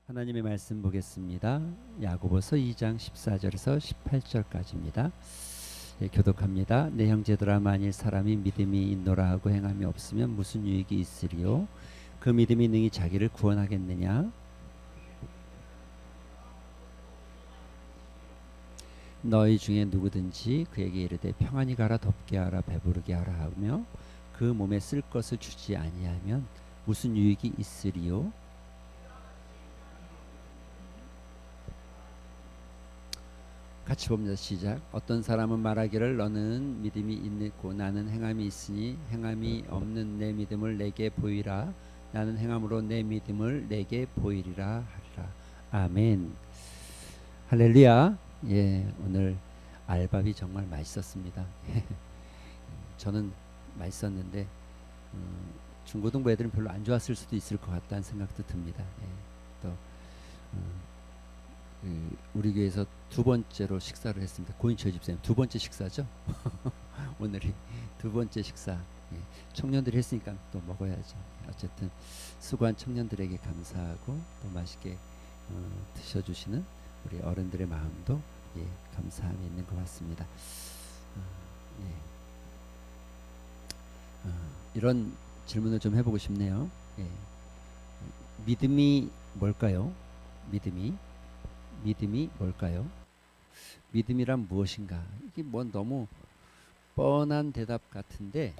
하나님의 말씀 보겠습니다. 야고보서 2장 14절에서 18절까지입니다. 교독합니다. 내 형제들아, 만일 사람이 믿음이 있노라 하고 행함이 없으면 무슨 유익이 있으리요? 그 믿음이 능히 자기를 구원하겠느냐? 너희 중에 누구든지 그에게 이르되 평안히 가라, 덥게 하라, 배부르게 하라 하며 그 몸에 쓸 것을 주지 아니하면 무슨 유익이 있으리요? 같이 봅니다. 시작. 어떤 사람은 말하기를 너는 믿음이 있고 나는 행함이 있으니 행함이 없는 내 믿음을 내게 보이라. 나는 행함으로 내 믿음을 내게 보이리라 하리라. 아멘. 할렐루야. 오늘 알밥이 정말 맛있었습니다. 저는 맛있었는데 중고등부 애들은 별로 안 좋았을 수도 있을 것 같다는 생각도 듭니다. 또 우리 교회에서 두 번째로 식사를 했습니다. 고인철 집사님 두 번째 식사죠. 오늘이 두 번째 식사. 청년들이 했으니까 또 먹어야죠. 어쨌든 수고한 청년들에게 감사하고 또 맛있게 드셔주시는 우리 어른들의 마음도 감사함이 있는 것 같습니다. 이런 질문을 좀 해보고 싶네요. 믿음이 뭘까요? 믿음이 뭘까요? 믿음이란 무엇인가? 이게 뭐 너무 뻔한 대답 같은데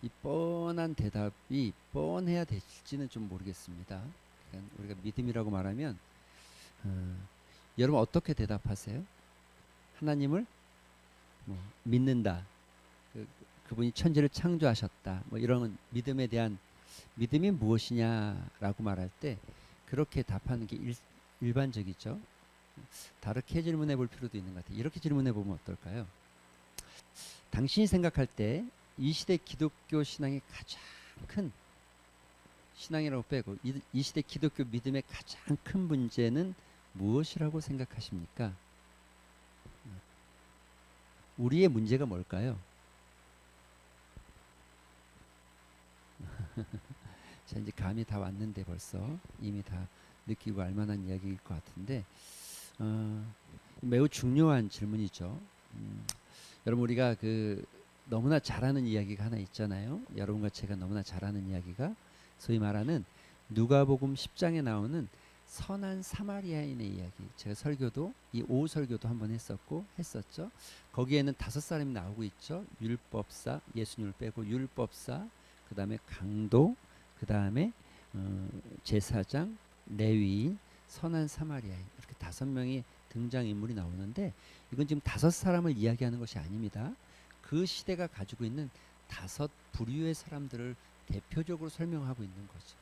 이 뻔한 대답이 뻔해야 될지는 좀 모르겠습니다. 그러니까 우리가 믿음이라고 말하면 여러분 어떻게 대답하세요? 하나님을 믿는다. 그분이 천지를 창조하셨다. 뭐 이런 믿음에 대한 믿음이 무엇이냐라고 말할 때 그렇게 답하는 게 일반적이죠. 다르게 질문해 볼 필요도 있는 것 같아요. 이렇게 질문해 보면 어떨까요? 당신이 생각할 때 이 시대 기독교 신앙의 가장 큰 신앙이라고 빼고 이 시대 기독교 믿음의 가장 큰 문제는 무엇이라고 생각하십니까? 우리의 문제가 뭘까요? 자, 이제 감이 다 왔는데 벌써 이미 다 느끼고 알만한 이야기일 것 같은데 매우 중요한 질문이죠. 여러분 우리가 너무나 잘하는 이야기가 하나 있잖아요. 여러분과 제가 너무나 잘하는 이야기가 소위 말하는 누가복음 10장에 나오는 선한 사마리아인의 이야기. 제가 설교도 이 오후 설교도 한번 했었죠. 거기에는 5사람이 나오고 있죠. 율법사, 예수님을 빼고 율법사, 그 다음에 강도, 그 다음에 제사장, 레위인, 선한 사마리아인, 이렇게 5명의 등장인물이 나오는데 이건 지금 5사람을 이야기하는 것이 아닙니다. 그 시대가 가지고 있는 5 부류의 사람들을 대표적으로 설명하고 있는 거죠.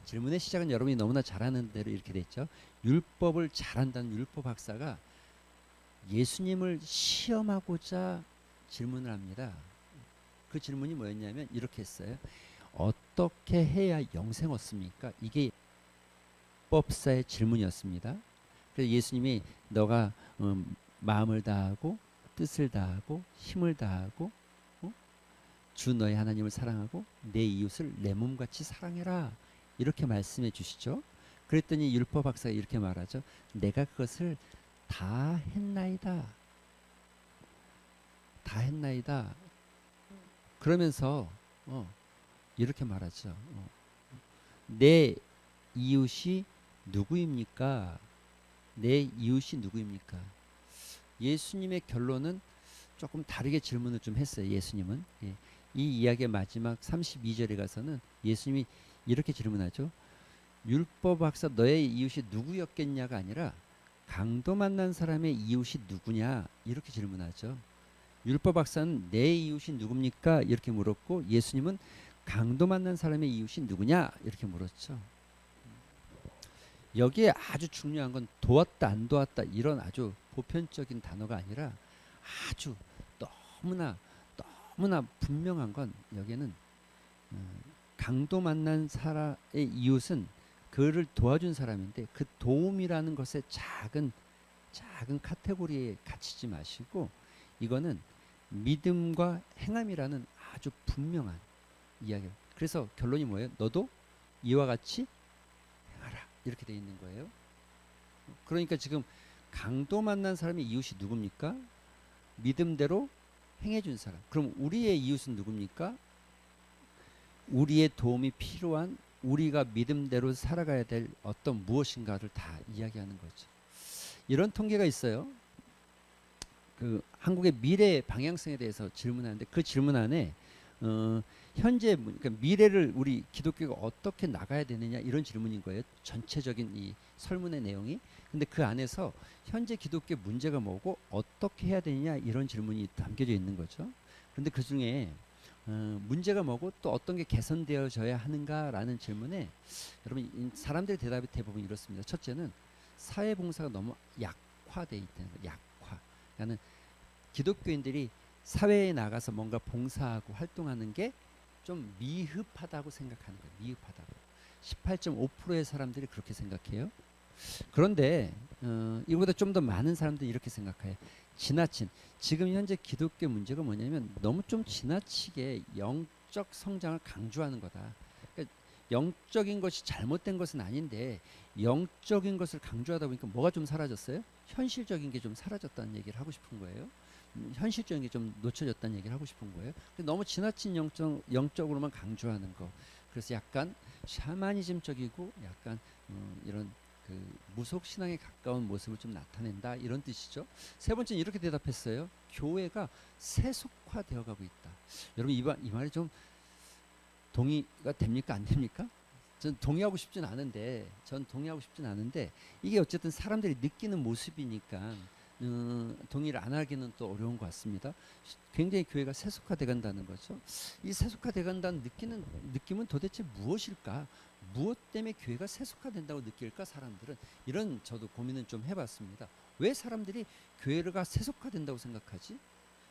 질문의 시작은 여러분이 너무나 잘 아는 대로 이렇게 됐죠. 율법을 잘한다는 율법 학사가 예수님을 시험하고자 질문을 합니다. 그 질문이 뭐였냐면 이렇게 했어요. 어떻게 해야 영생 얻습니까? 이게 율법사의 질문이었습니다. 그래서 예수님이 너가 마음을 다하고 뜻을 다하고 힘을 다하고 주 너의 하나님을 사랑하고 내 이웃을 내 몸같이 사랑해라, 이렇게 말씀해 주시죠. 그랬더니 율법 박사가 이렇게 말하죠. 내가 그것을 다 했나이다. 다 했나이다. 그러면서 이렇게 말하죠. 내 이웃이 누구입니까? 내 이웃이 누구입니까? 예수님의 결론은 조금 다르게 질문을 좀 했어요. 예수님은 이 이야기의 마지막 32절에 가서는 예수님이 이렇게 질문하죠. 율법 학사 너의 이웃이 누구였겠냐가 아니라 강도 만난 사람의 이웃이 누구냐, 이렇게 질문하죠. 율법 학사는 내 이웃이 누굽니까? 이렇게 물었고 예수님은 강도 만난 사람의 이웃이 누구냐, 이렇게 물었죠. 여기에 아주 중요한 건 도왔다 안 도왔다 이런 아주 보편적인 단어가 아니라 아주 너무나 분명한 건 여기에는 강도 만난 사람의 이웃은 그를 도와준 사람인데 그 도움이라는 것에 작은 카테고리에 갇히지 마시고 이거는 믿음과 행함이라는 아주 분명한 이야기. 그래서 결론이 뭐예요? 너도 이와 같이 행하라. 이렇게 돼 있는 거예요. 그러니까 지금 강도 만난 사람의 이웃이 누굽니까? 믿음대로 행해준 사람. 그럼 우리의 이웃은 누굽니까? 우리의 도움이 필요한, 우리가 믿음대로 살아가야 될 어떤 무엇인가를 다 이야기하는 거죠. 이런 통계가 있어요. 그 한국의 미래 방향성에 대해서 질문하는데 그 질문 안에 현재 그러니까 미래를 우리 기독교가 어떻게 나가야 되느냐 이런 질문인 거예요. 전체적인 이 설문의 내용이. 근데 그 안에서 현재 기독교 문제가 뭐고 어떻게 해야 되느냐 이런 질문이 담겨져 있는 거죠. 그런데 그 중에 문제가 뭐고 또 어떤 게 개선되어져야 하는가라는 질문에 여러분 사람들의 대답이 대부분 이렇습니다. 첫째는 사회봉사가 너무 약화돼 있다는 거예요. 약화. 그러니까 기독교인들이 사회에 나가서 뭔가 봉사하고 활동하는 게 좀 미흡하다고 생각하는 거예요. 미흡하다고. 18.5%의 사람들이 그렇게 생각해요. 그런데 이보다 좀 더 많은 사람들이 이렇게 생각해요. 지금 현재 기독교 문제가 뭐냐면 너무 좀 지나치게 영적 성장을 강조하는 거다. 그러니까 영적인 것이 잘못된 것은 아닌데 영적인 것을 강조하다 보니까 뭐가 좀 사라졌어요? 현실적인 게 좀 사라졌다는 얘기를 하고 싶은 거예요. 현실적인 게 좀 놓쳐졌다는 얘기를 하고 싶은 거예요. 너무 지나친 영적으로만 강조하는 거. 그래서 약간 샤머니즘적이고 약간 이런 그 무속 신앙에 가까운 모습을 좀 나타낸다 이런 뜻이죠. 세 번째는 이렇게 대답했어요. 교회가 세속화되어 가고 있다. 여러분 이 말이 좀 동의가 됩니까? 안 됩니까? 전 동의하고 싶진 않은데 이게 어쨌든 사람들이 느끼는 모습이니까 동의를 안 하기는 또 어려운 것 같습니다. 굉장히 교회가 세속화돼 간다는 거죠. 이 세속화돼 간다는 느낌은 도대체 무엇일까? 무엇 때문에 교회가 세속화된다고 느낄까 사람들은? 이런 저도 고민은 좀 해봤습니다. 왜 사람들이 교회가 세속화된다고 생각하지?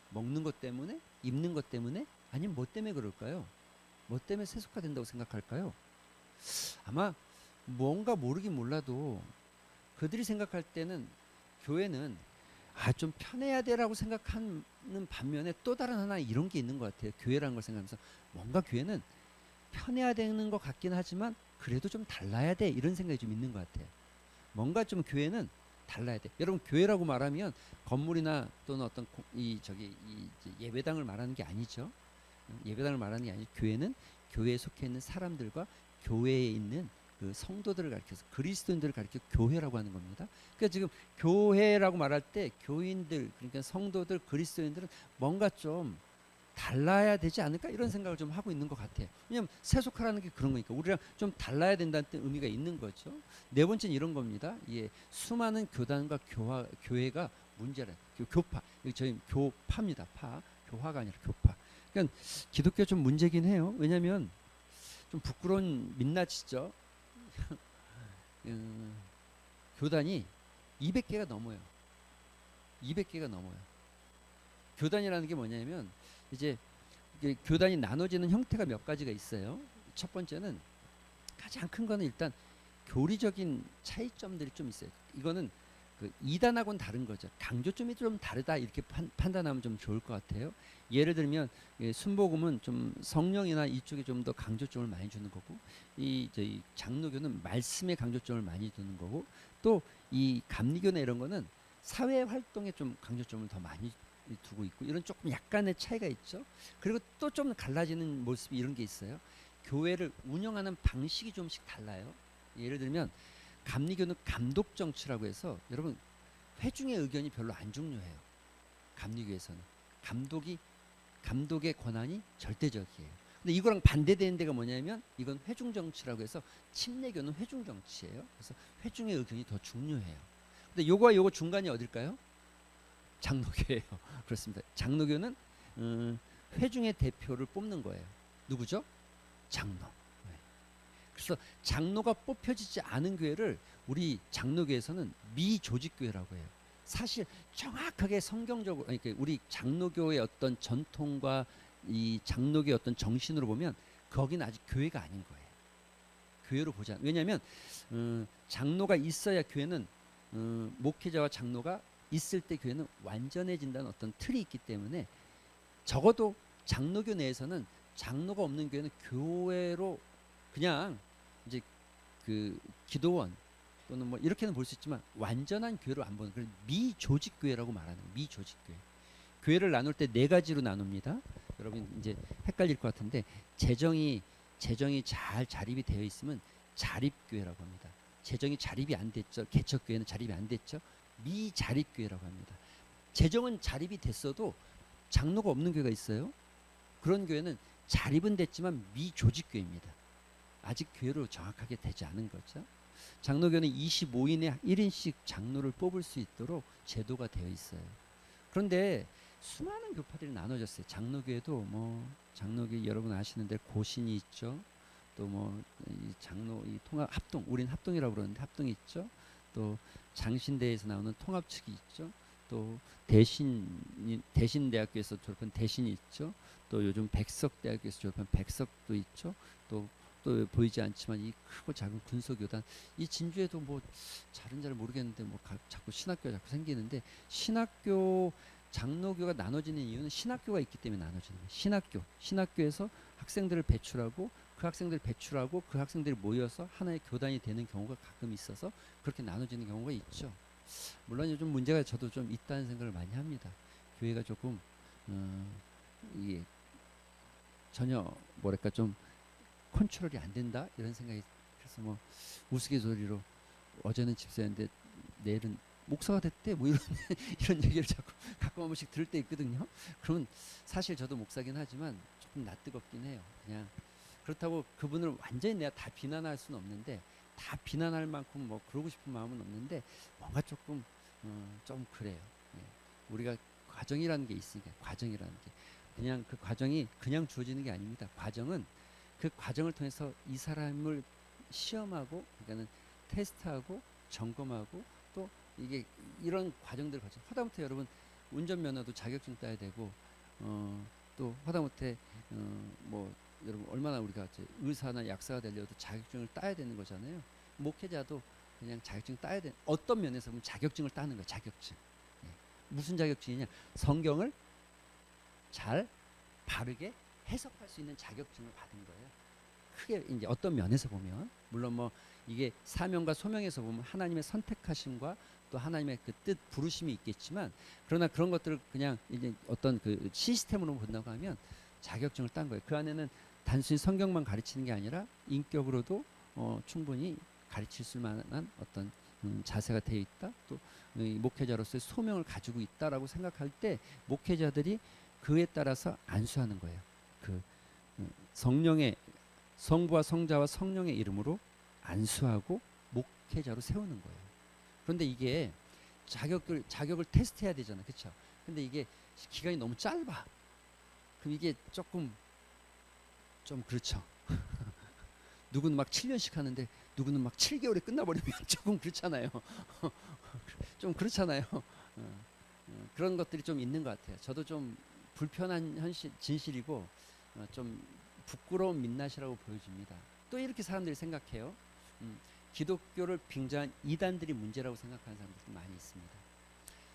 먹는 것 때문에? 입는 것 때문에? 아니면 뭐 때문에 그럴까요? 뭐 때문에 세속화된다고 생각할까요? 아마 뭔가 모르긴 몰라도 그들이 생각할 때는 교회는 좀 편해야 돼라고 생각하는 반면에 또 다른 하나 이런 게 있는 것 같아요. 교회라는 걸 생각하면서 뭔가 교회는 편해야 되는 것 같긴 하지만 그래도 좀 달라야 돼 이런 생각이 좀 있는 것 같아요. 뭔가 좀 교회는 달라야 돼. 여러분 교회라고 말하면 건물이나 또는 어떤 예배당을 말하는 게 아니죠. 예배당을 말하는 게 아니죠. 교회는 교회에 속해 있는 사람들과 교회에 있는 그 성도들을 가리켜서 그리스도인들을 가리켜 교회라고 하는 겁니다. 그러니까 지금 교회라고 말할 때 교인들 그러니까 성도들 그리스도인들은 뭔가 좀 달라야 되지 않을까 이런 생각을 좀 하고 있는 것 같아요. 왜냐하면 세속화라는 게 그런 거니까 우리랑 좀 달라야 된다는 의미가 있는 거죠. 네 번째는 이런 겁니다. 수많은 교단과 교회가 문제라. 교파. 저희 교파입니다. 교화가 아니라 교파. 그러니까 기독교 좀 문제긴 해요. 왜냐하면 좀 부끄러운 민낯이죠. 교단이 200개가 넘어요. 200개가 넘어요. 교단이라는 게 뭐냐면 이제 교단이 나눠지는 형태가 몇 가지가 있어요. 첫 번째는 가장 큰 거는 일단 교리적인 차이점들이 좀 있어요. 이거는 그 이단하고는 다른 거죠. 강조점이 좀 다르다 이렇게 판단하면 좀 좋을 것 같아요. 예를 들면 순복음은 좀 성령이나 이쪽에 좀 더 강조점을 많이 주는 거고 저희 장로교는 말씀에 강조점을 많이 두는 거고 또 이 감리교나 이런 거는 사회 활동에 좀 강조점을 더 많이 두고 있고 이런 조금 약간의 차이가 있죠. 그리고 또 좀 갈라지는 모습이 이런 게 있어요. 교회를 운영하는 방식이 좀씩 달라요. 예를 들면 감리교는 감독 정치라고 해서 여러분 회중의 의견이 별로 안 중요해요. 감리교에서는 감독의 권한이 절대적이에요. 근데 이거랑 반대되는 데가 뭐냐면 이건 회중 정치라고 해서 침례교는 회중 정치예요. 그래서 회중의 의견이 더 중요해요. 근데 요거와 요거 중간이 어딜까요? 장로교예요. 그렇습니다. 장로교는 회중의 대표를 뽑는 거예요. 누구죠? 장로. 그래서 장로가 뽑혀지지 않은 교회를 우리 장로교에서는 미조직교회라고 해요. 사실 정확하게 성경적으로 그러니까 우리 장로교의 어떤 전통과 이 장로교의 어떤 정신으로 보면 거기는 아직 교회가 아닌 거예요. 교회로 보지 않아요. 왜냐하면 장로가 있어야 교회는 목회자와 장로가 있을 때 교회는 완전해진다는 어떤 틀이 있기 때문에 적어도 장로교 내에서는 장로가 없는 교회는 교회로 그냥 이제 그 기도원 또는 뭐 이렇게는 볼 수 있지만 완전한 교회로 안 보는 그런 미조직 교회라고 말하는 미조직 교회. 교회를 나눌 때 네 가지로 나눕니다. 여러분 이제 헷갈릴 것 같은데 재정이 잘 자립이 되어 있으면 자립교회라고 합니다. 재정이 자립이 안 됐죠. 개척교회는 자립이 안 됐죠. 미자립교회라고 합니다. 재정은 자립이 됐어도 장로가 없는 교회가 있어요. 그런 교회는 자립은 됐지만 미조직교회입니다. 아직 교회로 정확하게 되지 않은 거죠. 장로교는 25인에 1인씩 장로를 뽑을 수 있도록 제도가 되어 있어요. 그런데 수많은 교파들이 나눠졌어요. 장로교회도 뭐 장로교 여러분 아시는데 고신이 있죠. 또 뭐 장로 이 통합 합동, 우린 합동이라고 그러는데 합동이 있죠. 또 장신대에서 나오는 통합 측이 있죠. 또 대신대학교에서 졸업한 대신이 있죠. 또 요즘 백석대학교에서 졸업한 백석도 있죠. 또 보이지 않지만 이 크고 작은 군소교단, 이 진주에도 뭐 잘은 잘 모르겠는데 뭐 자꾸 신학교가 자꾸 생기는데, 신학교 장로교가 나눠지는 이유는 신학교가 있기 때문에 나눠지는 거예요. 신학교에서 학생들을 배출하고 그 학생들이 모여서 하나의 교단이 되는 경우가 가끔 있어서 그렇게 나눠지는 경우가 있죠. 물론 요즘 문제가 저도 좀 있다는 생각을 많이 합니다. 교회가 조금 이게 전혀 뭐랄까 좀 컨트롤이 안 된다 이런 생각이, 그래서 뭐 우스갯소리로 어제는 집사였는데 내일은 목사가 됐대 뭐 이런 이런 얘기를 자꾸 가끔 한 번씩 들을 때 있거든요. 그러면 사실 저도 목사긴 하지만 조금 낯뜨겁긴 해요. 그냥 그렇다고 그분을 완전히 내가 다 비난할 수는 없는데, 다 비난할 만큼 뭐 그러고 싶은 마음은 없는데 뭔가 조금 좀 그래요. 예. 우리가 과정이라는 게 있으니까, 과정이라는 게 그냥 그 과정이 그냥 주어지는 게 아닙니다. 과정은 그 과정을 통해서 이 사람을 시험하고, 그러니까는 테스트하고 점검하고, 또 이게 이런 과정들을 거쳐 하다못해 여러분 운전면허도 자격증 따야 되고, 또 하다못해 뭐 여러분 얼마나 우리가 의사나 약사가 되려도 자격증을 따야 되는 거잖아요. 목회자도 그냥 자격증 따야 돼. 어떤 면에서 보면 자격증을 따는 거예요. 자격증. 예. 무슨 자격증이냐? 성경을 잘 바르게 해석할 수 있는 자격증을 받은 거예요. 크게 이제 어떤 면에서 보면, 물론 뭐 이게 사명과 소명에서 보면 하나님의 선택하심과 또 하나님의 그 뜻 부르심이 있겠지만, 그러나 그런 것들을 그냥 이제 어떤 그 시스템으로 본다고 하면 자격증을 딴 거예요. 그 안에는 단순히 성경만 가르치는 게 아니라 인격으로도 충분히 가르칠 수 만한 어떤 자세가 되어 있다. 또 목회자로서의 소명을 가지고 있다라고 생각할 때 목회자들이 그에 따라서 안수하는 거예요. 그 성령의 성부와 성자와 성령의 이름으로 안수하고 목회자로 세우는 거예요. 그런데 이게 자격을 테스트해야 되잖아요. 그렇죠? 근데 이게 기간이 너무 짧아. 그럼 이게 조금 좀 그렇죠. 누구는 막 7년씩 하는데 누구는 막 7개월에 끝나버리면 조금 그렇잖아요. 좀 그렇잖아요. 그런 것들이 좀 있는 것 같아요. 저도 좀 불편한 진실이고 좀 부끄러운 민낯이라고 보여집니다. 또 이렇게 사람들이 생각해요. 기독교를 빙자한 이단들이 문제라고 생각하는 사람들도 많이 있습니다.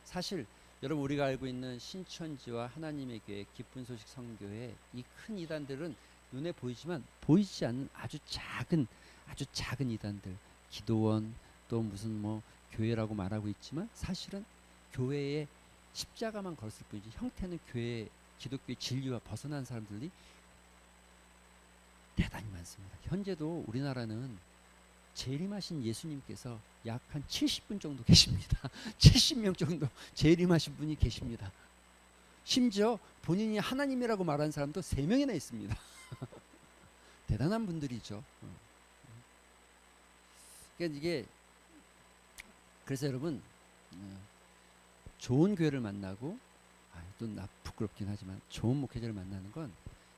사실 여러분 우리가 알고 있는 신천지와 하나님의 교회, 기쁜 소식 선교회, 이 큰 이단들은 눈에 보이지만 보이지 않는 아주 작은 이단들, 기도원, 또 무슨 뭐 교회라고 말하고 있지만 사실은 교회에 십자가만 걸었을 뿐이지 형태는 기독교의 진리와 벗어난 사람들이 대단히 많습니다. 현재도 우리나라는 재림하신 예수님께서 약 한 70분 정도 계십니다. 70명 정도 재림하신 분이 계십니다. 심지어 본인이 하나님이라고 말하는 사람도 3명이나 있습니다. 대단한 분들이죠. 그러니까 이게, 그래서 여러분 좋은 교회를 만나고, 또 나 부끄럽긴 하지만 좋은 목회자를 만나는 건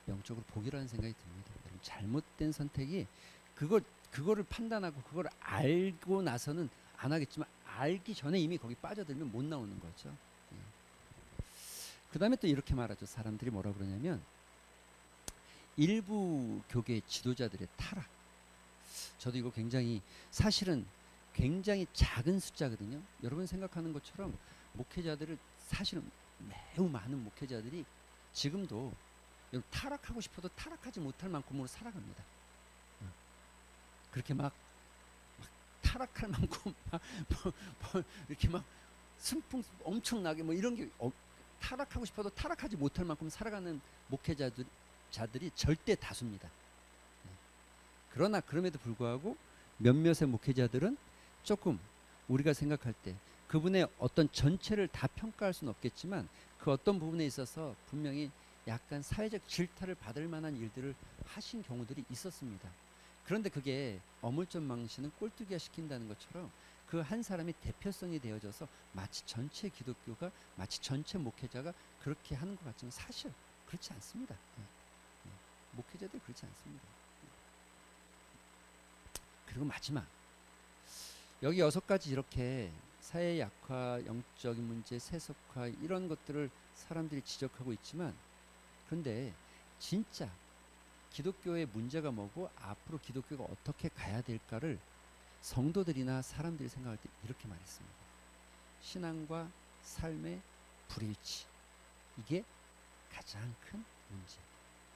영적으로 복이라는 생각이 듭니다. 여러분 잘못된 선택이, 그거를 판단하고 그걸 알고 나서는 안 하겠지만 알기 전에 이미 거기 빠져들면 못 나오는 거죠. 그 다음에 또 이렇게 말하죠. 사람들이 뭐라 그러냐면 일부 교계 지도자들의 타락. 저도 이거 사실은 굉장히 작은 숫자거든요. 여러분 생각하는 것처럼 목회자들을, 사실은 매우 많은 목회자들이 지금도 타락하고 싶어도 타락하지 못할 만큼으로 살아갑니다. 그렇게 막 타락할 만큼 뭐 이렇게 막 순풍 엄청나게 뭐 이런 게 타락하고 싶어도 타락하지 못할 만큼 살아가는 목회자들이 절대 다수입니다. 그러나 그럼에도 불구하고 몇몇의 목회자들은 조금 우리가 생각할 때 그분의 어떤 전체를 다 평가할 수는 없겠지만 그 어떤 부분에 있어서 분명히 약간 사회적 질타를 받을 만한 일들을 하신 경우들이 있었습니다. 그런데 그게 어물전망신은 꼴뚜기화 시킨다는 것처럼 그 한 사람이 대표성이 되어져서 마치 전체 기독교가 마치 전체 목회자가 그렇게 하는 것 같지만 사실 그렇지 않습니다. 목회자들이 그렇지 않습니다. 그리고 마지막 여기 6가지 이렇게 사회 약화, 영적인 문제, 세속화 이런 것들을 사람들이 지적하고 있지만 그런데 진짜 기독교의 문제가 뭐고 앞으로 기독교가 어떻게 가야 될까를 성도들이나 사람들이 생각할 때 이렇게 말했습니다. 신앙과 삶의 불일치. 이게 가장 큰 문제.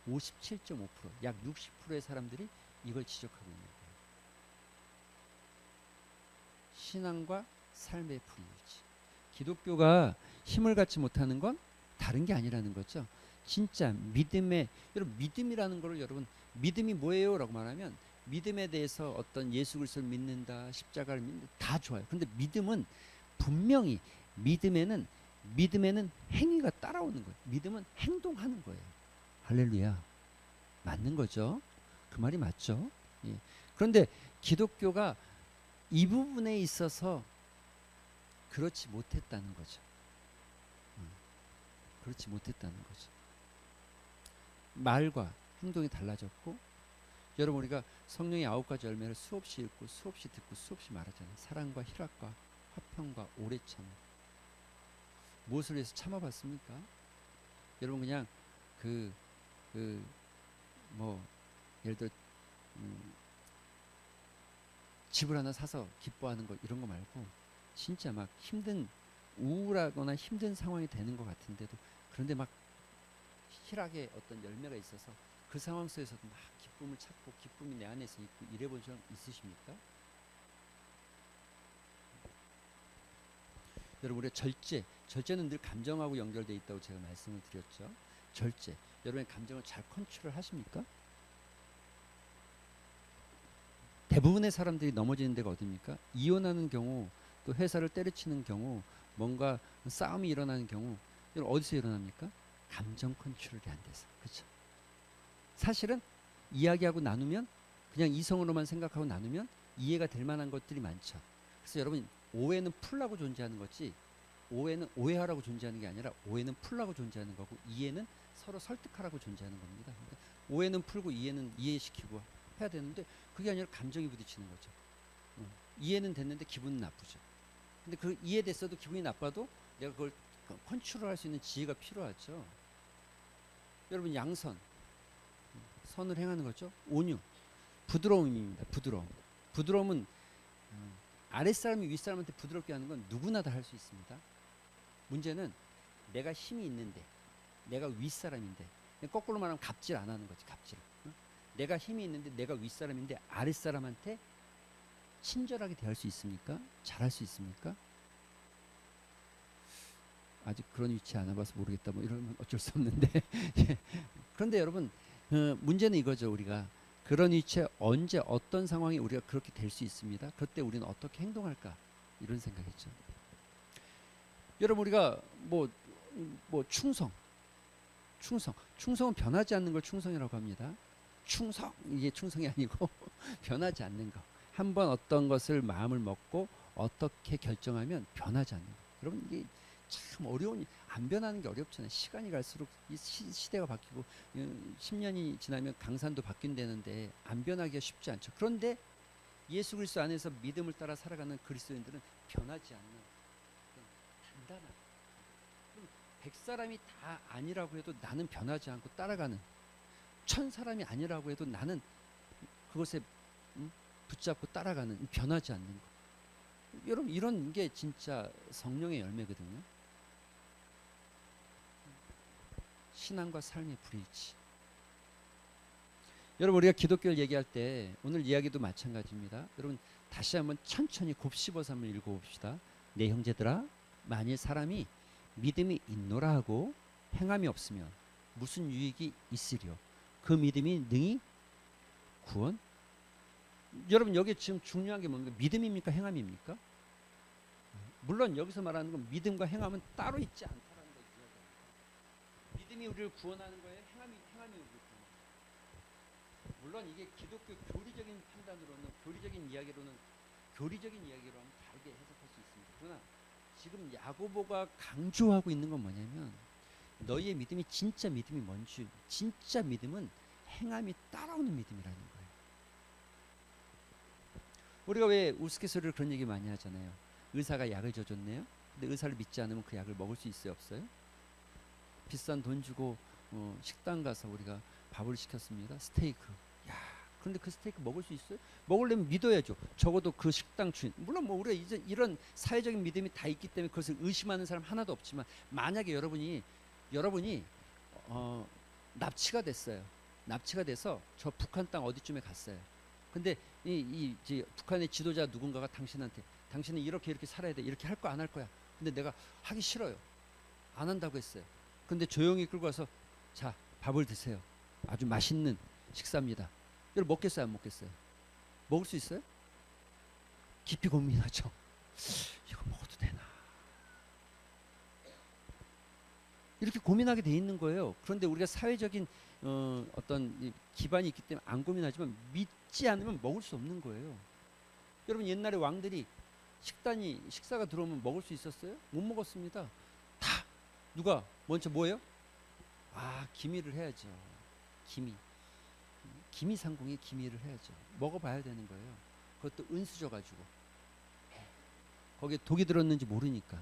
57.5%, 약 60%의 사람들이 이걸 지적하고 있는 거예요. 신앙과 삶의 불일치. 기독교가 힘을 갖지 못하는 건 다른 게 아니라는 거죠. 진짜 믿음의 여러분 믿음이라는 거를 여러분 믿음이 뭐예요? 라고 말하면 믿음에 대해서 어떤 예수 그리스도를 믿는다, 십자가를 믿는다 다 좋아요. 그런데 믿음은 분명히 믿음에는 행위가 따라오는 거예요. 믿음은 행동하는 거예요. 할렐루야. 맞는 거죠. 그 말이 맞죠. 예. 그런데 기독교가 이 부분에 있어서 그렇지 못했다는 거죠. 그렇지 못했다는 거죠. 말과 행동이 달라졌고 여러분 우리가 성령의 9가지 열매를 수없이 읽고 수없이 듣고 수없이 말하잖아요. 사랑과 희락과 화평과 오래 참. 무엇을 위해서 참아봤습니까? 여러분 그냥 뭐 예를 들어 집을 하나 사서 기뻐하는 거 이런 거 말고 진짜 막 우울하거나 힘든 상황이 되는 것 같은데도 그런데 막 희락의 어떤 열매가 있어서 그 상황 속에서도 막 기쁨을 찾고 기쁨이 내 안에서 있고 이래본 적 있으십니까? 여러분 우리가 절제는 늘 감정하고 연결되어 있다고 제가 말씀을 드렸죠. 절제, 여러분의 감정을 잘 컨트롤 하십니까? 대부분의 사람들이 넘어지는 데가 어디입니까? 이혼하는 경우, 또 회사를 때려치는 경우, 뭔가 싸움이 일어나는 경우, 여러분 어디서 일어납니까? 감정 컨트롤이 안 돼서. 그렇죠? 사실은 이야기하고 나누면 그냥 이성으로만 생각하고 나누면 이해가 될 만한 것들이 많죠. 그래서 여러분 오해는 풀라고 존재하는 거지 오해는 오해하라고 존재하는 게 아니라 오해는 풀라고 존재하는 거고 이해는 서로 설득하라고 존재하는 겁니다. 그러니까 오해는 풀고 이해는 이해시키고 해야 되는데 그게 아니라 감정이 부딪히는 거죠. 이해는 됐는데 기분은 나쁘죠. 근데 그 이해됐어도 기분이 나빠도 내가 그걸 컨트롤할 수 있는 지혜가 필요하죠. 여러분 양선 선을 행하는 거죠. 온유 부드러움입니다. 부드러움은 아랫사람이 윗사람한테 부드럽게 하는 건 누구나 다 할 수 있습니다. 문제는 내가 힘이 있는데 내가 윗사람인데 거꾸로 말하면 갑질 안 하는 거지. 갑질. 내가 힘이 있는데 내가 윗사람인데 아랫사람한테 친절하게 대할 수 있습니까? 잘할 수 있습니까? 아직 그런 위치 안 와봐서 모르겠다. 뭐 이러면 어쩔 수 없는데 그런데 여러분 문제는 이거죠. 우리가 그런 위치에 언제 어떤 상황에 우리가 그렇게 될 수 있습니다. 그때 우리는 어떻게 행동할까 이런 생각이죠. 여러분 우리가 뭐 충성은 변하지 않는 걸 충성이라고 합니다. 이게 충성이 아니고 변하지 않는 거. 한번 어떤 것을 마음을 먹고 어떻게 결정하면 변하지 않는 거. 여러분 이게 참 어려운 안 변하는 게 어렵잖아요. 시간이 갈수록 이 시대가 바뀌고 10년이 지나면 강산도 바뀐다는데 안 변하기가 쉽지 않죠. 그런데 예수 그리스도 안에서 믿음을 따라 살아가는 그리스도인들은 변하지 않는 단단한 100사람이 다 아니라고 해도 나는 변하지 않고 따라가는 1000사람이 아니라고 해도 나는 그것에 붙잡고 따라가는 변하지 않는 거. 여러분 이런 게 진짜 성령의 열매거든요. 신앙과 삶의 불일치. 여러분 우리가 기독교를 얘기할 때 오늘 이야기도 마찬가지입니다. 여러분 다시 한번 천천히 곱씹어서 한번 읽어봅시다. 내 형제들아, 만일 사람이 믿음이 있노라 하고 행함이 없으면 무슨 유익이 있으리요? 그 믿음이 능히 구원? 여러분 여기 지금 중요한 게 뭡니까? 믿음입니까? 행함입니까? 물론 여기서 말하는 건 믿음과 행함은 따로 있지 않다라는 거죠. 믿음이 우리를 구원하는 거예요. 행함이 우리를 구원하는 거예요. 물론 이게 기독교 교리적인 판단으로는 교리적인 이야기로 하면 다르게 해석할 수 있습니다. 그러나 지금 야고보가 강조하고 있는 건 뭐냐면 너희의 믿음이 진짜 믿음이 뭔지, 진짜 믿음은 행함이 따라오는 믿음이라는 거예요. 우리가 왜 우스갯소리로 그런 얘기 많이 하잖아요. 의사가 약을 줘줬네요. 근데 의사를 믿지 않으면 그 약을 먹을 수 있어요, 없어요? 비싼 돈 주고 식당 가서 우리가 밥을 시켰습니다. 스테이크. 야, 그런데 그 스테이크 먹을 수 있어요? 먹으려면 믿어야죠. 적어도 그 식당 주인. 물론 뭐 우리가 이제 이런 사회적인 믿음이 다 있기 때문에 그것을 의심하는 사람 하나도 없지만 만약에 여러분이 납치가 됐어요. 납치가 돼서 저 북한 땅 어디쯤에 갔어요. 근데 이제 북한의 지도자 누군가가 당신한테 당신은 이렇게 살아야 돼. 이렇게 할 거 안 할 거야. 근데 내가 하기 싫어요. 안 한다고 했어요. 근데 조용히 끌고 와서 자, 밥을 드세요. 아주 맛있는 식사입니다. 여러분 먹겠어요, 안 먹겠어요? 먹을 수 있어요? 깊이 고민하죠. 이거 먹어도 되나? 이렇게 고민하게 돼 있는 거예요. 그런데 우리가 사회적인 어떤 기반이 있기 때문에 안 고민하지만 믿지 않으면 먹을 수 없는 거예요. 여러분 옛날에 왕들이 식사가 들어오면 먹을 수 있었어요? 못 먹었습니다. 다 누가 먼저 뭐예요? 기미를 해야죠. 기미상궁의 기미를 해야죠. 먹어봐야 되는 거예요. 그것도 은수저 가지고 거기에 독이 들었는지 모르니까.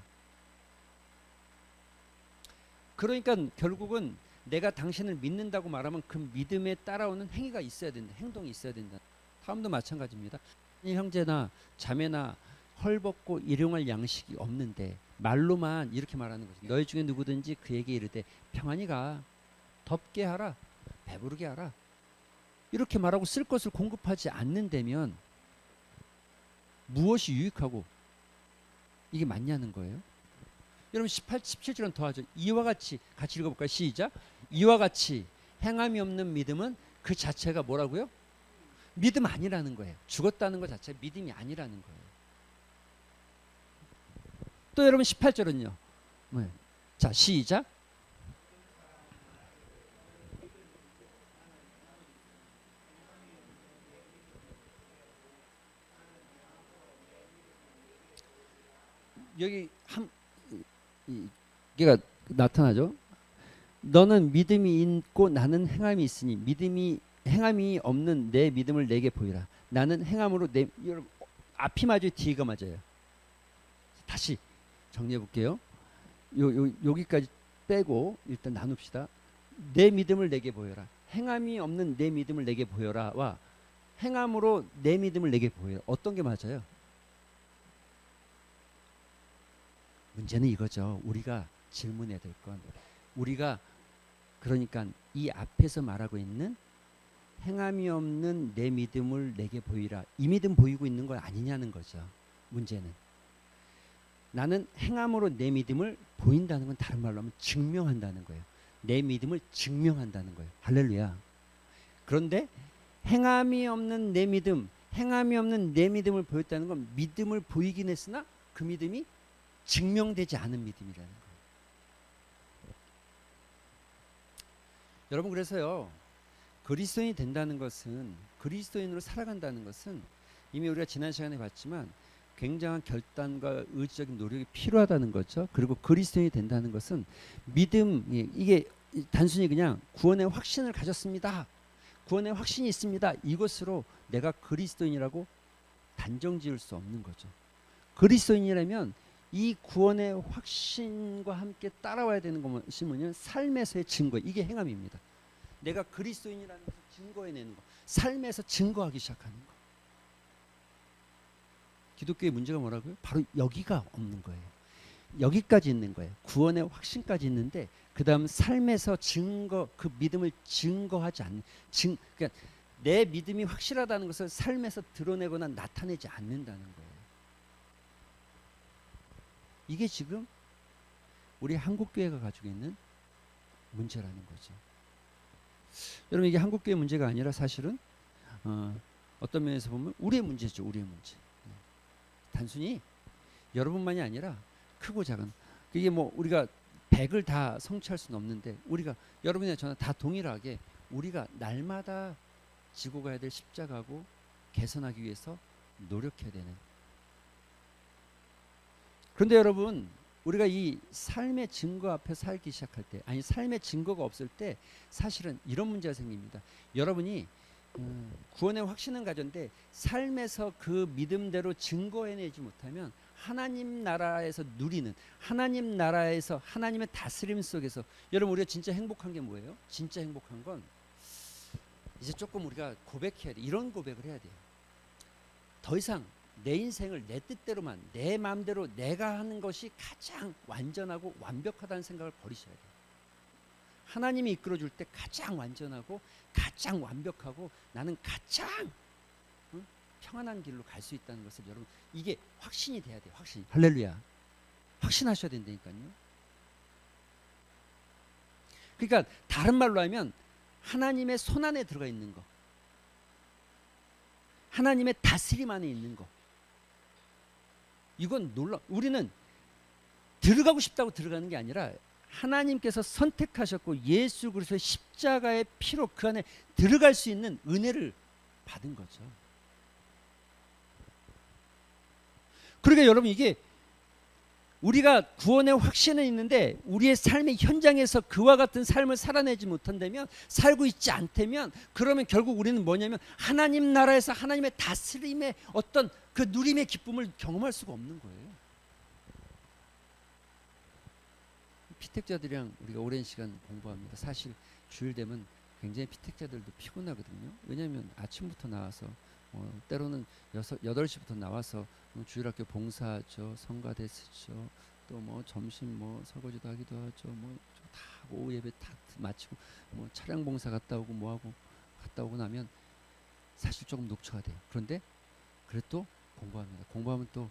그러니까 결국은 내가 당신을 믿는다고 말하면 그 믿음에 따라오는 행위가 있어야 된다. 행동이 있어야 된다. 다음도 마찬가지입니다. 형제나 자매나 헐벗고 일용할 양식이 없는데 말로만 이렇게 말하는 거죠. 너희 중에 누구든지 그에게 이르되 평안히 가, 덥게 하라, 배부르게 하라, 이렇게 말하고 쓸 것을 공급하지 않는다면 무엇이 유익하고 이게 맞냐는 거예요. 여러분 17절은 더 하죠. 이와 같이 읽어볼까요? 시작. 이와 같이 행함이 없는 믿음은 그 자체가 뭐라고요? 믿음 아니라는 거예요. 죽었다는 것 자체가 믿음이 아니라는 거예요. 또 여러분 18절은요. 자, 시작. 여기 이게가 나타나죠. 너는 믿음이 있고 나는 행함이 있으니 행함이 없는 내 믿음을 내게 보이라. 나는 행함으로 여러분 앞이 맞아요, 뒤가 맞아요? 다시 정리해 볼게요. 여기까지 빼고 일단 나눕시다. 내 믿음을 내게 보여라. 행함이 없는 내 믿음을 내게 보여라와 행함으로 내 믿음을 내게 보여라. 어떤 게 맞아요? 문제는 이거죠. 우리가 질문해야 될 건 우리가 그러니까 이 앞에서 말하고 있는 행함이 없는 내 믿음을 내게 보이라. 이 믿음 보이고 있는 거 아니냐는 거죠. 문제는 나는 행함으로 내 믿음을 보인다는 건 다른 말로 하면 증명한다는 거예요. 내 믿음을 증명한다는 거예요. 할렐루야. 그런데 행함이 없는 내 믿음을 보였다는 건 믿음을 보이긴 했으나 그 믿음이 증명되지 않은 믿음이라는 거예요. 여러분 그래서요. 그리스도인이 된다는 것은 그리스도인으로 살아간다는 것은 이미 우리가 지난 시간에 봤지만 굉장한 결단과 의지적인 노력이 필요하다는 거죠. 그리고 그리스도인이 된다는 것은 믿음 이게 단순히 그냥 구원의 확신을 가졌습니다. 구원의 확신이 있습니다. 이것으로 내가 그리스도인이라고 단정 지을 수 없는 거죠. 그리스도인이라면 이 구원의 확신과 함께 따라와야 되는 것이 뭐냐면 삶에서의 증거. 이게 행함입니다. 내가 그리스도인이라는 것을 증거해내는 것. 삶에서 증거하기 시작하는 것. 기독교의 문제가 뭐라고요? 바로 여기가 없는 거예요. 여기까지 있는 거예요. 구원의 확신까지 있는데 그 다음 삶에서 그 믿음을 증거하지 않는 그러니까 내 믿음이 확실하다는 것을 삶에서 드러내거나 나타내지 않는다는 거예요. 이게 지금 우리 한국교회가 가지고 있는 문제라는 거죠. 여러분, 이게 한국교회 문제가 아니라 사실은 어떤 면에서 보면 우리의 문제죠. 우리의 문제. 단순히 여러분만이 아니라 크고 작은, 이게 뭐 우리가 100을 다 성취할 수는 없는데, 우리가 여러분이나 저나 다 동일하게 우리가 날마다 지고 가야 될 십자가고 개선하기 위해서 노력해야 되는. 그런데 여러분, 우리가 이 삶의 증거 앞에 살기 시작할 때, 아니 삶의 증거가 없을 때 사실은 이런 문제가 생깁니다. 여러분이 구원의 확신은 가졌는데 삶에서 그 믿음대로 증거해내지 못하면 하나님 나라에서 누리는, 하나님 나라에서 하나님의 다스림 속에서, 여러분 우리가 진짜 행복한 게 뭐예요? 진짜 행복한 건 이제 조금 우리가 고백해야 돼. 이런 고백을 해야 돼요. 더 이상 내 인생을 내 뜻대로만, 내 마음대로 내가 하는 것이 가장 완전하고 완벽하다는 생각을 버리셔야 돼요. 하나님이 이끌어줄 때 가장 완전하고 가장 완벽하고 나는 가장 평안한 길로 갈 수 있다는 것을, 여러분 이게 확신이 돼야 돼요. 확신. 할렐루야. 확신하셔야 된다니까요. 그러니까 다른 말로 하면 하나님의 손 안에 들어가 있는 거, 하나님의 다스림 안에 있는 거, 이건 우리는 들어가고 싶다고 들어가는 게 아니라 하나님께서 선택하셨고 예수 그리스도의 십자가의 피로 그 안에 들어갈 수 있는 은혜를 받은 거죠. 그러니까 여러분, 이게 우리가 구원의 확신은 있는데 우리의 삶의 현장에서 그와 같은 삶을 살아내지 못한다면, 살고 있지 않다면, 그러면 결국 우리는 뭐냐면 하나님 나라에서 하나님의 다스림의 어떤 그 누림의 기쁨을 경험할 수가 없는 거예요. 피택자들이랑 우리가 오랜 시간 공부합니다. 사실 주일 되면 굉장히 피택자들도 피곤하거든요. 왜냐하면 아침부터 나와서 때로는 8시부터 나와서 주일학교 봉사하죠, 성가대 쓰죠, 또 뭐 점심 뭐 설거지도 하기도 하죠, 뭐 다 오후 예배 다 마치고 뭐 차량 봉사 갔다 오고 뭐 하고 갔다 오고 나면 사실 조금 녹초가 돼요. 그런데 그래도 공부합니다. 공부하면 또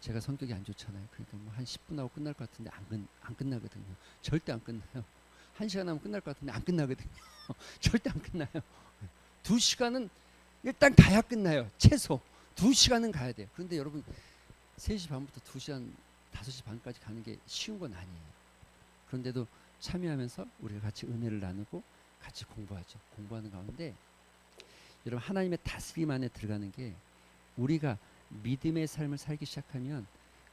제가 성격이 안 좋잖아요. 그러니까 뭐 한 10분 하고 끝날 것 같은데 안 끝나거든요. 절대 안 끝나요. 1시간 하면 끝날 것 같은데 안 끝나거든요. 절대 안 끝나요. 2시간은 일단 가야 끝나요. 최소 2시간은 가야 돼요. 그런데 여러분 3시 반부터 2시간 5시 반까지 가는 게 쉬운 건 아니에요. 그런데도 참여하면서 우리가 같이 은혜를 나누고 같이 공부하죠. 공부하는 가운데 여러분, 하나님의 다스림 안에 들어가는 게, 우리가 믿음의 삶을 살기 시작하면,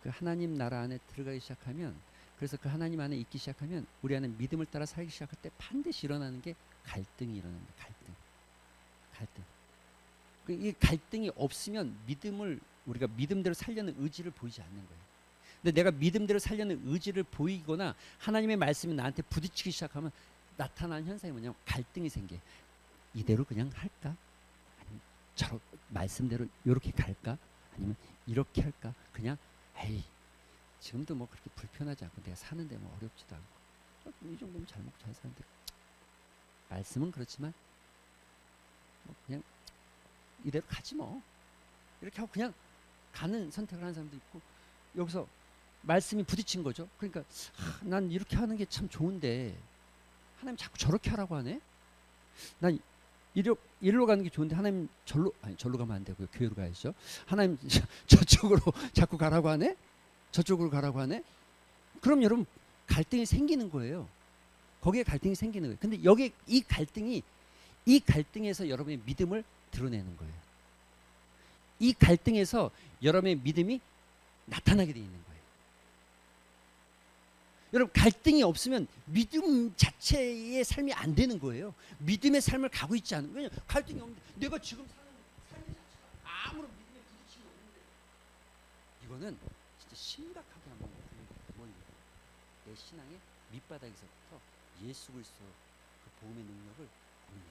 그 하나님 나라 안에 들어가기 시작하면, 그래서 그 하나님 안에 있기 시작하면 우리 안에 믿음을 따라 살기 시작할 때 반드시 일어나는 게 갈등이 일어납니다. 갈등. 이 갈등이 없으면 우리가 믿음대로 살려는 의지를 보이지 않는 거예요. 근데 내가 믿음대로 살려는 의지를 보이거나 하나님의 말씀이 나한테 부딪히기 시작하면 나타나는 현상이 뭐냐면 갈등이 생겨요. 이대로 그냥 할까? 아니면 말씀대로 이렇게 갈까? 아니면 이렇게 할까? 그냥 에이, 지금도 뭐 그렇게 불편하지 않고 내가 사는데 뭐 어렵지도 않고 이 정도면 잘 먹고 잘 사는데, 말씀은 그렇지만 뭐 그냥 이대로 가지 뭐, 이렇게 하고 그냥 가는 선택을 하는 사람도 있고, 여기서 말씀이 부딪힌 거죠. 그러니까 난 이렇게 하는 게 참 좋은데 하나님 자꾸 저렇게 하라고 하네. 난 이리로 가는 게 좋은데 하나님 절로 가면 안 되고요. 교회로 가야죠. 하나님 저쪽으로 자꾸 가라고 하네. 저쪽으로 가라고 하네. 그럼 여러분 갈등이 생기는 거예요. 거기에 갈등이 생기는 거예요. 근데 여기 이 갈등에서 여러분의 믿음을 드러내는 거예요. 이 갈등에서 여러분의 믿음이 나타나게 되어 있는 거예요. 여러분, 갈등이 없으면 믿음 자체의 삶이 안 되는 거예요. 믿음의 삶을 가고 있지 않은 거예요. 갈등이 없는데 내가 지금 사는 삶의 자체가 아무런 믿음에 부딪힘이 없는데, 이거는 진짜 심각하게 한번 내 신앙의 밑바닥에서부터 예수 그리스도 그 복음의 능력을 보는.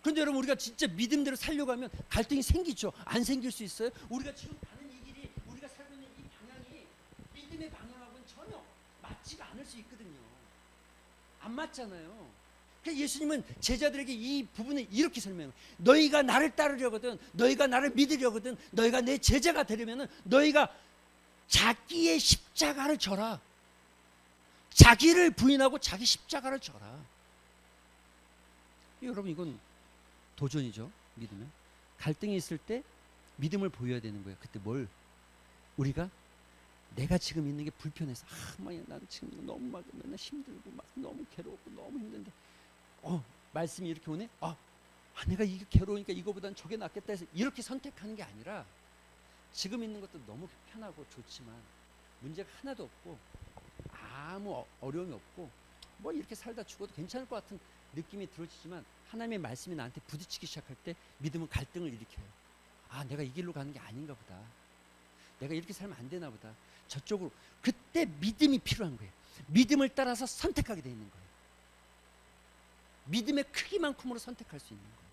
그런데 여러분, 우리가 진짜 믿음대로 살려고 하면 갈등이 생기죠. 안 생길 수 있어요? 우리가 지금 가는 이 길이, 우리가 살고 있는 이 방향이 믿음의 방향하고는 전혀 맞지가 않을 수 있거든요. 안 맞잖아요. 그러니까 예수님은 제자들에게 이 부분을 이렇게 설명해요. 너희가 나를 따르려거든, 너희가 나를 믿으려거든, 너희가 내 제자가 되려면은 너희가 자기의 십자가를 져라. 자기를 부인하고 자기 십자가를 져라. 여러분, 이건 도전이죠. 믿으면 갈등이 있을 때 믿음을 보여야 되는 거예요. 그때 뭘? 우리가 내가 지금 있는 게 불편해서 난 지금 너무 막 맨날 힘들고 막 너무 괴롭고 너무 힘든데 말씀이 이렇게 오네. 내가 이게 괴로우니까 이거보단 저게 낫겠다 해서 이렇게 선택하는 게 아니라 지금 있는 것도 너무 편하고 좋지만 문제가 하나도 없고 아무 어려움이 없고 뭐 이렇게 살다 죽어도 괜찮을 것 같은 느낌이 들어지지만 하나님의 말씀이 나한테 부딪히기 시작할 때 믿음은 갈등을 일으켜요. 내가 이 길로 가는 게 아닌가 보다. 내가 이렇게 살면 안 되나 보다. 저쪽으로. 그때 믿음이 필요한 거예요. 믿음을 따라서 선택하게 돼 있는 거예요. 믿음의 크기만큼으로 선택할 수 있는 거예요.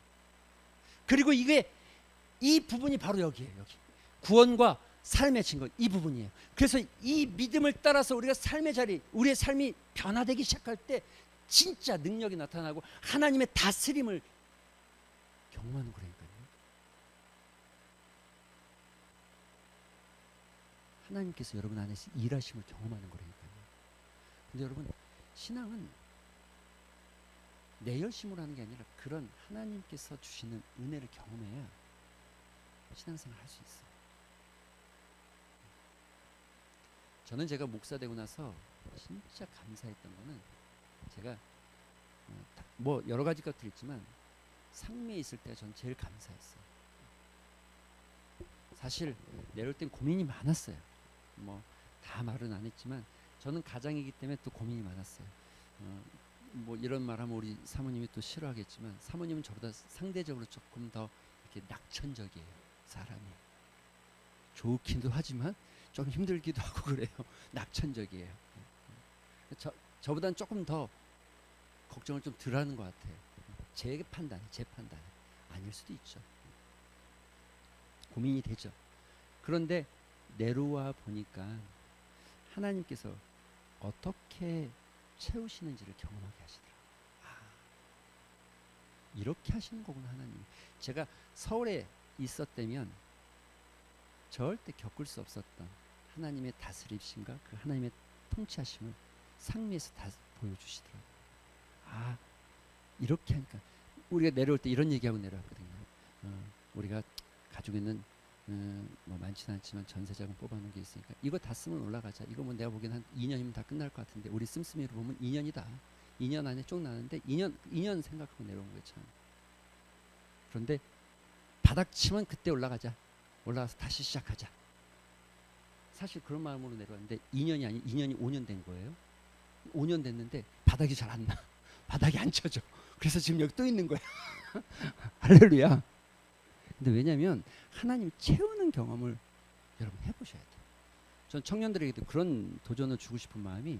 그리고 이 부분이 바로 여기예요. 여기. 구원과 삶의 증거, 이 부분이에요. 그래서 이 믿음을 따라서 우리가 삶의 자리, 우리의 삶이 변화되기 시작할 때 진짜 능력이 나타나고 하나님의 다스림을 경험하는 거라니까요. 하나님께서 여러분 안에서 일하심을 경험하는 거라니까요. 근데 여러분, 신앙은 내 열심으로 하는 게 아니라 그런 하나님께서 주시는 은혜를 경험해야 신앙생활 할 수 있어요. 저는 제가 목사 되고 나서 진짜 감사했던 거는 제가 뭐 여러 가지 것들이 있지만 상미에 있을 때 전 제일 감사했어요. 사실 내려올 땐 고민이 많았어요. 뭐 다 말은 안 했지만 저는 가장이기 때문에 또 고민이 많았어요. 뭐 이런 말하면 우리 사모님이 또 싫어하겠지만 사모님은 저보다 상대적으로 조금 더 이렇게 낙천적이에요. 사람이 좋기도 하지만 좀 힘들기도 하고 그래요. 낙천적이에요. 저보다는 조금 더 걱정을 좀 덜 하는 것 같아요. 제 판단이 아닐 수도 있죠. 고민이 되죠. 그런데 내려와 보니까 하나님께서 어떻게 채우시는지를 경험하게 하시더라고요. 이렇게 하시는 거구나 하나님. 제가 서울에 있었다면 절대 겪을 수 없었던 하나님의 다스리심과 그 하나님의 통치하심을 상미에서 다 보여주시더라고요. 이렇게 하니까 우리가 내려올 때 이런 얘기하고 내려왔거든요. 우리가 가지고 있는 뭐 많지는 않지만 전세자금 뽑아놓은 게 있으니까 이거 다 쓰면 올라가자. 이거 뭐 내가 보기엔 한 2년이면 다 끝날 것 같은데 우리 씀씀이로 보면 2년이다. 2년 안에 쭉 나는데 2년 생각하고 내려온 거예요. 참. 그런데 바닥 치면 그때 올라가자. 올라가서 다시 시작하자. 사실 그런 마음으로 내려왔는데 2년이 아니 2년이 5년 된 거예요. 5년 됐는데 바닥이 잘 안 나. 바닥이 안 쳐져. 그래서 지금 여기 또 있는 거야. 할렐루야. 근데 왜냐하면 하나님 채우는 경험을 여러분 해보셔야 돼요. 전 청년들에게도 그런 도전을 주고 싶은 마음이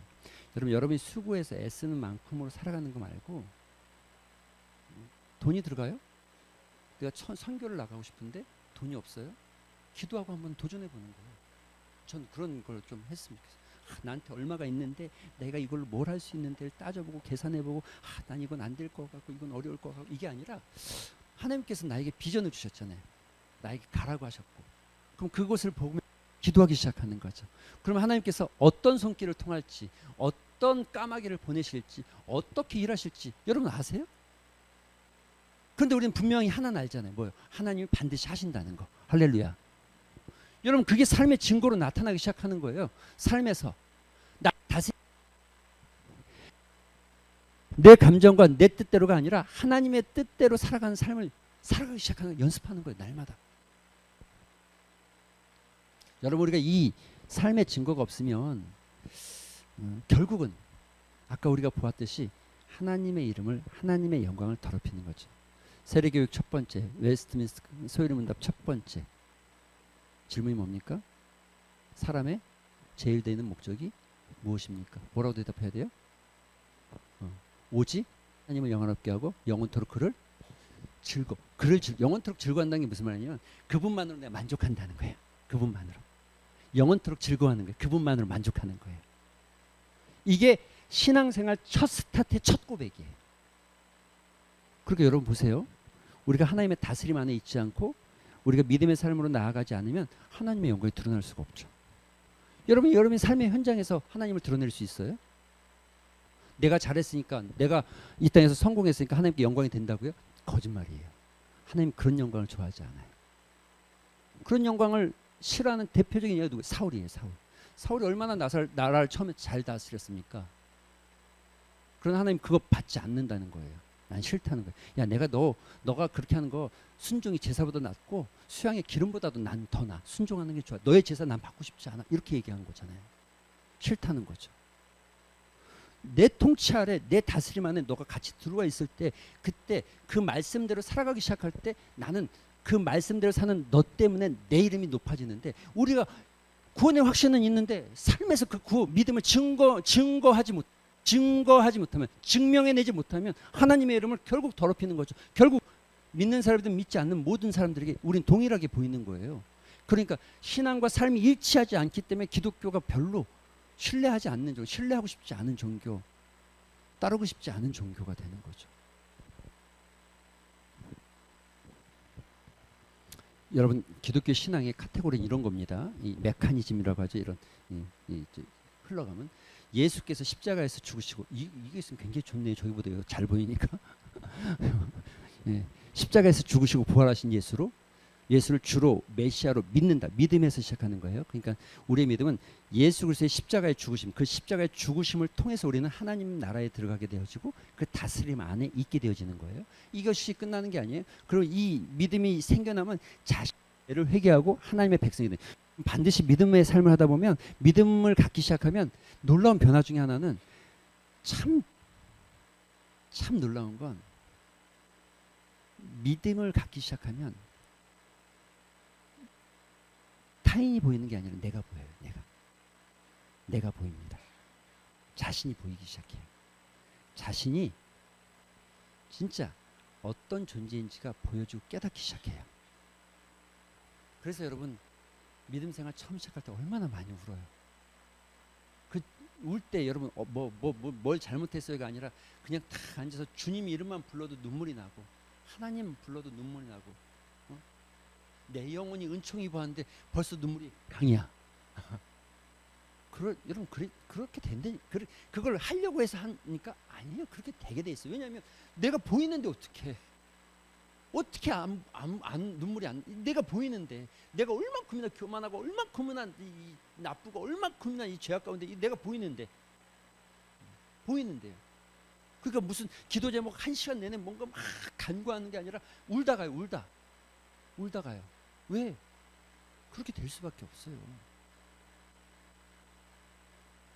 여러분이 수고해서 애쓰는 만큼으로 살아가는 거 말고 돈이 들어가요? 내가 선교를 나가고 싶은데 돈이 없어요? 기도하고 한번 도전해 보는 거예요. 전 그런 걸 좀 했으면 좋겠어요. 나한테 얼마가 있는데 내가 이걸로 뭘 할 수 있는지를 따져보고 계산해보고 난 이건 안 될 것 같고 이건 어려울 것 같고 이게 아니라 하나님께서 나에게 비전을 주셨잖아요. 나에게 가라고 하셨고 그럼 그것을 보면 기도하기 시작하는 거죠. 그러면 하나님께서 어떤 손길을 통할지 어떤 까마귀를 보내실지 어떻게 일하실지 여러분 아세요? 그런데 우리는 분명히 하나는 알잖아요. 뭐요? 하나님이 반드시 하신다는 거. 할렐루야. 여러분 그게 삶의 증거로 나타나기 시작하는 거예요. 삶에서 내 감정과 내 뜻대로가 아니라 하나님의 뜻대로 살아가는 삶을 살아가기 시작하는 연습하는 거예요. 날마다. 여러분 우리가 이 삶의 증거가 없으면 결국은 아까 우리가 보았듯이 하나님의 이름을 하나님의 영광을 더럽히는 거죠. 세례교육 첫 번째 웨스트민스터 소요리문답 첫 번째 질문이 뭡니까? 사람의 제일 되는 목적이 무엇입니까? 뭐라고 대답해야 돼요? 오직 하나님을 영원롭게 하고 영원토록 그를 영원토록 즐거워한다는 게 무슨 말이냐면 그분만으로 내가 만족한다는 거예요. 그분만으로 영원토록 즐거워하는 거예요. 그분만으로 만족하는 거예요. 이게 신앙생활 첫 스타트의 첫 고백이에요. 그러니까 여러분 보세요. 우리가 하나님의 다스림 안에 있지 않고 우리가 믿음의 삶으로 나아가지 않으면 하나님의 영광이 드러날 수가 없죠. 여러분의 삶의 현장에서 하나님을 드러낼 수 있어요? 내가 잘했으니까, 내가 이 땅에서 성공했으니까 하나님께 영광이 된다고요? 거짓말이에요. 하나님 그런 영광을 좋아하지 않아요. 그런 영광을 싫어하는 대표적인 예가 누구예요? 사울이에요. 사울이 얼마나 나라를 처음에 잘 다스렸습니까? 그러나 하나님 그거 받지 않는다는 거예요. 난 싫다는 거예요. 야, 내가 너가 그렇게 하는 거 순종이 제사보다 낫고 수양의 기름보다도 난 더 나. 순종하는 게 좋아. 너의 제사 난 받고 싶지 않아. 이렇게 얘기한 거잖아요. 싫다는 거죠. 내 통치 아래, 내 다스림 안에 너가 같이 들어와 있을 때, 그때 그 말씀대로 살아가기 시작할 때 나는 그 말씀대로 사는 너 때문에 내 이름이 높아지는데, 우리가 구원의 확신은 있는데 삶에서 그 믿음을 증거하지 못하면, 증명해내지 못하면 하나님의 이름을 결국 더럽히는 거죠. 결국 믿는 사람이든 믿지 않는 모든 사람들에게 우린 동일하게 보이는 거예요. 그러니까 신앙과 삶이 일치하지 않기 때문에 기독교가 별로 신뢰하지 않는 종교, 신뢰하고 싶지 않은 종교, 따르고 싶지 않은 종교가 되는 거죠. 여러분, 기독교 신앙의 카테고리는 이런 겁니다. 이 메커니즘이라고 하죠. 이런 흘러가면 예수께서 십자가에서 죽으시고, 이게 있으면 굉장히 좋네요. 저기보다 잘 보이니까. 예, 십자가에서 죽으시고 부활하신 예수를 주로 메시아로 믿는다. 믿음에서 시작하는 거예요. 그러니까 우리의 믿음은 예수 그리스도의 십자가의 죽으심, 그 십자가의 죽으심을 통해서 우리는 하나님 나라에 들어가게 되어지고 그 다스림 안에 있게 되어지는 거예요. 이것이 끝나는 게 아니에요. 그리고 이 믿음이 생겨나면 자신을 회개하고 하나님의 백성이 돼. 반드시 믿음의 삶을 하다 보면, 믿음을 갖기 시작하면 놀라운 변화 중에 하나는 참 놀라운 건, 믿음을 갖기 시작하면 타인이 보이는 게 아니라 내가 보여요. 내가 보입니다. 자신이 보이기 시작해요. 자신이 진짜 어떤 존재인지가 보여주고 깨닫기 시작해요. 그래서 여러분, 믿음 생활 처음 시작할 때 얼마나 많이 울어요. 그 울 때 여러분 뭘 잘못했어요가 아니라 그냥 탁 앉아서 주님 이름만 불러도 눈물이 나고, 하나님 불러도 눈물이 나고, 내 영혼이 은총이 보았는데 벌써 눈물이 강이야. 여러분 그렇게 된다. 그걸 하려고 해서 하니까 아니에요. 그렇게 되게 돼 있어요. 왜냐하면 내가 보이는데 어떻게 안 눈물이 안, 내가 보이는데, 내가 얼만큼이나 교만하고 얼만큼이나 나쁘고 얼만큼이나 이 죄악 가운데 내가 보이는데요. 그러니까 무슨 기도 제목 1시간 내내 뭔가 막 간구하는 게 아니라 울다 가요. 왜? 그렇게 될 수밖에 없어요.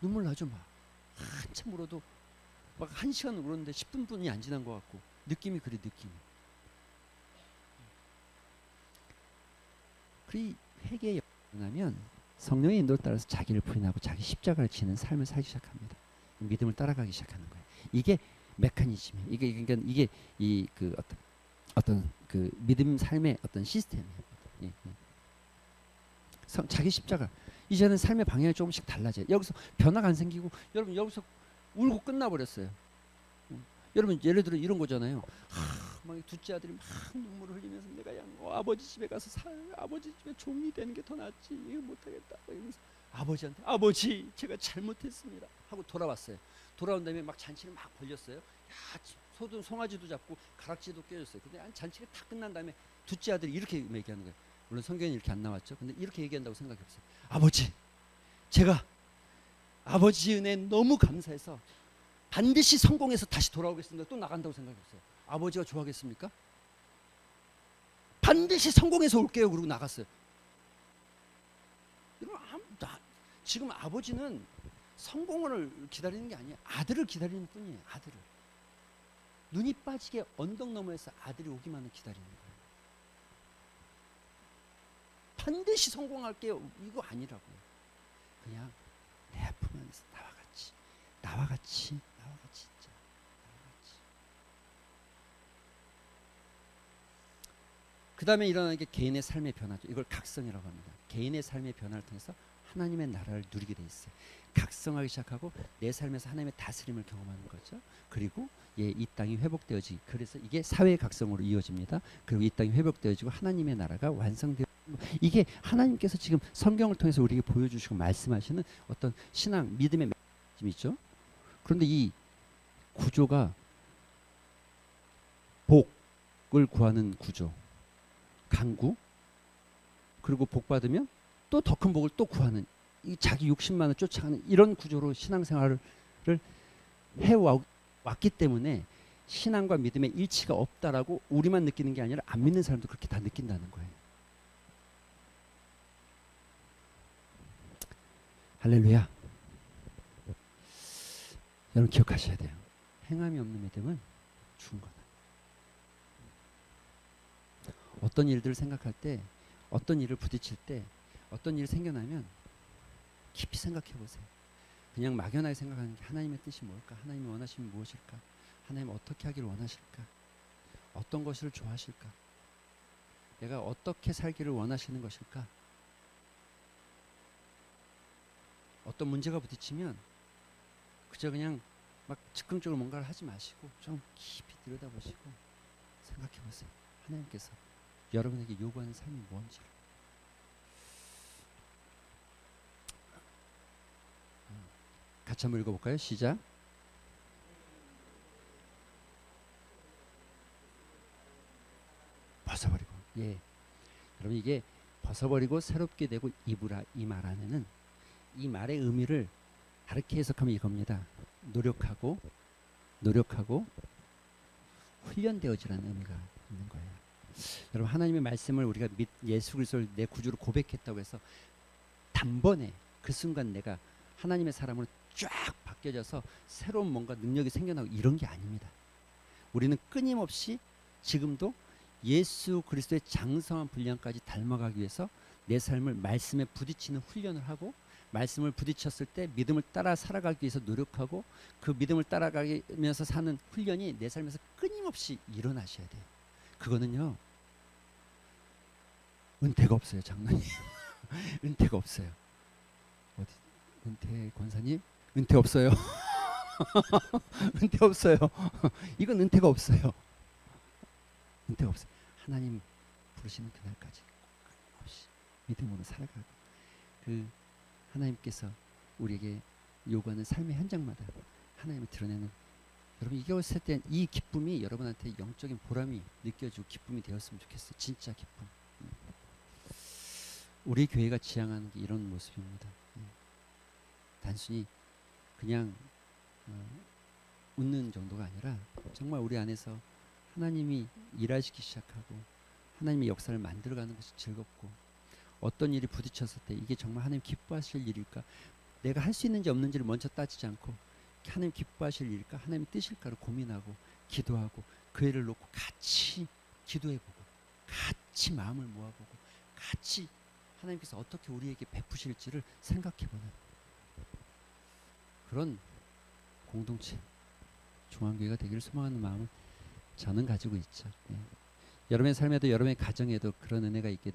눈물 나죠. 막 한참 울어도 막 1시간 울었는데 10분뿐이 안 지난 것 같고, 느낌이. 그 회개에 나면 성령의 인도를 따라서 자기를 부인하고 자기 십자가를 지는 삶을 살기 시작합니다. 믿음을 따라가기 시작하는 거예요. 이게 메커니즘이에요. 이게 그 어떤 그 믿음 삶의 어떤 시스템이에요. 자기 십자가. 이제는 삶의 방향이 조금씩 달라져요. 여기서 변화가 안 생기고, 여러분 여기서 울고 끝나버렸어요. 여러분 예를 들어 이런 거잖아요. 막 둘째 아들이 막 눈물을 흘리면서 내가 아버지 집에 가서 아버지 집에 종이 되는 게 더 낫지, 이거 못하겠다 이러면서 아버지한테, 아버지 제가 잘못했습니다 하고 돌아왔어요. 돌아온 다음에 막 잔치를 막 벌렸어요. 소도 송아지도 잡고 가락지도 껴줬어요. 근데 잔치가 다 끝난 다음에 둘째 아들이 이렇게 얘기하는 거예요. 물론 성경에 이렇게 안 나왔죠. 근데 이렇게 얘기한다고 생각해보세요. 아버지, 제가 아버지 은혜 너무 감사해서 반드시 성공해서 다시 돌아오겠습니다. 또 나간다고 생각해보세요. 아버지가 좋아하겠습니까? 반드시 성공해서 올게요. 그러고 나갔어요. 지금 아버지는 성공을 기다리는 게 아니에요. 아들을 기다리는 뿐이에요. 아들을. 눈이 빠지게 언덕 너머에서 아들이 오기만을 기다리는 거예요. 반드시 성공할게요. 이거 아니라고요. 그냥 내 품 안에서 나와 같이 진짜 나와 같이. 그 다음에 일어나는 게 개인의 삶의 변화죠. 이걸 각성이라고 합니다. 개인의 삶의 변화를 통해서 하나님의 나라를 누리게 돼 있어요. 각성하기 시작하고 내 삶에서 하나님의 다스림을 경험하는 거죠. 그리고 이 땅이 회복되어지기, 그래서 이게 사회의 각성으로 이어집니다. 그리고 이 땅이 회복되어지고 하나님의 나라가 완성되어, 이게 하나님께서 지금 성경을 통해서 우리에게 보여주시고 말씀하시는 어떤 신앙, 믿음의 말씀이죠. 그런데 이 구조가 복을 구하는 구조, 강구, 그리고 복 받으면 또 더 큰 복을 또 구하는, 이 자기 욕심만을 쫓아가는 이런 구조로 신앙생활을 해왔기 때문에 신앙과 믿음의 일치가 없다라고 우리만 느끼는 게 아니라 안 믿는 사람도 그렇게 다 느낀다는 거예요. 할렐루야. 여러분 기억하셔야 돼요. 행함이 없는 믿음은 죽은 거다. 어떤 일들을 생각할 때, 어떤 일을 부딪힐 때, 어떤 일이 생겨나면 깊이 생각해 보세요. 그냥 막연하게 생각하는 게 하나님의 뜻이 뭘까? 하나님이 원하시면 무엇일까? 하나님 어떻게 하기를 원하실까? 어떤 것을 좋아하실까? 내가 어떻게 살기를 원하시는 것일까? 어떤 문제가 부딪히면 그저 그냥 막 즉흥적으로 뭔가를 하지 마시고 좀 깊이 들여다보시고 생각해 보세요. 하나님께서 여러분에게 요구하는 삶이 뭔지를. 같이 한번 읽어볼까요? 시작. 벗어버리고. 예. 여러분 이게 벗어버리고 새롭게 되고 입으라, 이 말 안에는, 이 말의 의미를 다르게 해석하면 이겁니다. 노력하고 훈련되어지라는 의미가 있는 거예요. 여러분 하나님의 말씀을 우리가 예수 그리스도를 내 구주로 고백했다고 해서 단번에 그 순간 내가 하나님의 사람으로 쫙 바뀌어져서 새로운 뭔가 능력이 생겨나고 이런 게 아닙니다. 우리는 끊임없이 지금도 예수 그리스도의 장성한 분량까지 닮아가기 위해서 내 삶을 말씀에 부딪히는 훈련을 하고, 말씀을 부딪혔을 때 믿음을 따라 살아가기 위해서 노력하고, 그 믿음을 따라가면서 사는 훈련이 내 삶에서 끊임없이 일어나셔야 돼요. 그거는요 은퇴가 없어요. 장로님 은퇴가 없어요. 어디 은퇴 권사님? 은퇴 없어요. 은퇴 없어요. 이건 은퇴가 없어요. 은퇴가 없어요. 하나님 부르시는 그날까지 없이 믿음으로 살아가고, 그 하나님께서 우리에게 요구하는 삶의 현장마다 하나님을 드러내는, 여러분 이게 왔을 때 이 기쁨이 여러분한테 영적인 보람이 느껴지고 기쁨이 되었으면 좋겠어요. 진짜 기쁨. 우리 교회가 지향하는 게 이런 모습입니다. 단순히 그냥 웃는 정도가 아니라 정말 우리 안에서 하나님이 일하시기 시작하고 하나님의 역사를 만들어가는 것이 즐겁고, 어떤 일이 부딪혔을 때 이게 정말 하나님 기뻐하실 일일까, 내가 할 수 있는지 없는지를 먼저 따지지 않고 하나님 기뻐하실 일일까, 하나님의 뜻일까를 고민하고 기도하고 그 일을 놓고 같이 기도해보고 같이 마음을 모아보고 같이 하나님께서 어떻게 우리에게 베푸실지를 생각해보는 그런 공동체, 중앙교회가 되기를 소망하는 마음을 저는 가지고 있죠. 예. 여러분의 삶에도 여러분의 가정에도 그런 은혜가 있게